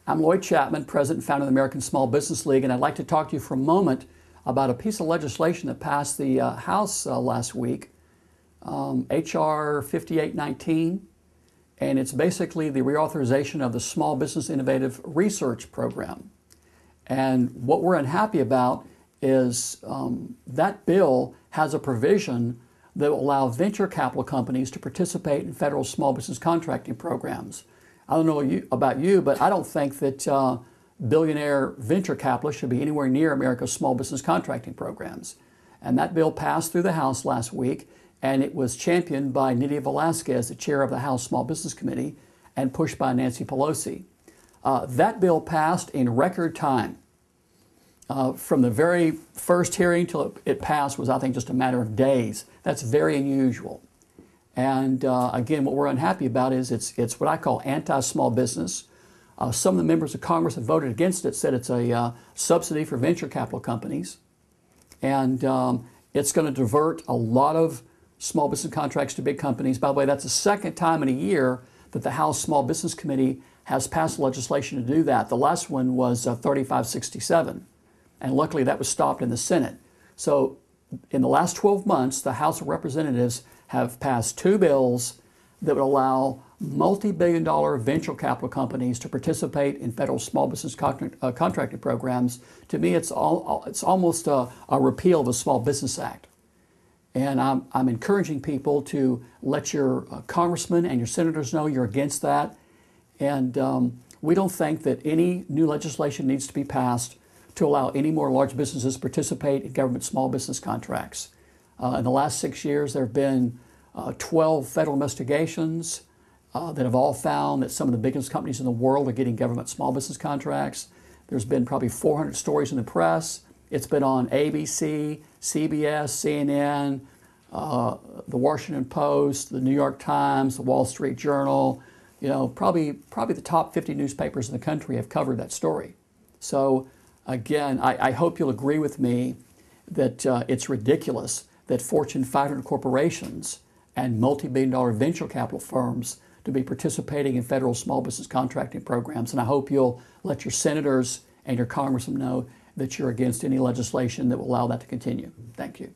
I'm Lloyd Chapman, President and founder of the American Small Business League, and I'd like to talk to you for a moment about a piece of legislation that passed the House last week, H.R. 5819, and it's basically the reauthorization of the Small Business Innovative Research Program. And what we're unhappy about is that bill has a provision that will allow venture capital companies to participate in federal small business contracting programs. I don't know about you, but I don't think that billionaire venture capitalists should be anywhere near America's small business contracting programs. And that bill passed through the House last week, and it was championed by Nydia Velázquez, the chair of the House Small Business Committee, and pushed by Nancy Pelosi. That bill passed in record time. From the very first hearing till it passed was, I think, just a matter of days. That's very unusual. And again, what we're unhappy about is it's what I call anti-small business. Some of the members of Congress that voted against it said it's a subsidy for venture capital companies. And it's going to divert a lot of small business contracts to big companies. By the way, that's the second time in a year that the House Small Business Committee has passed legislation to do that. The last one was 3567. And luckily that was stopped in the Senate. So in the last 12 months, the House of Representatives have passed two bills that would allow multi-billion-dollar venture capital companies to participate in federal small business contracting programs. To me, it's almost a repeal of the Small Business Act. And I'm encouraging people to let your congressmen and your senators know you're against that. And we don't think that any new legislation needs to be passed to allow any more large businesses to participate in government small business contracts. In the last 6 years, there have been 12 federal investigations that have all found that some of the biggest companies in the world are getting government small business contracts. There's been probably 400 stories in the press. It's been on ABC, CBS, CNN, the Washington Post, the New York Times, the Wall Street Journal. You know, probably the top 50 newspapers in the country have covered that story. So again, I hope you'll agree with me that it's ridiculous that Fortune 500 corporations and multi-billion-dollar venture capital firms to be participating in federal small business contracting programs. And I hope you'll let your senators and your congressmen know that you're against any legislation that will allow that to continue. Thank you.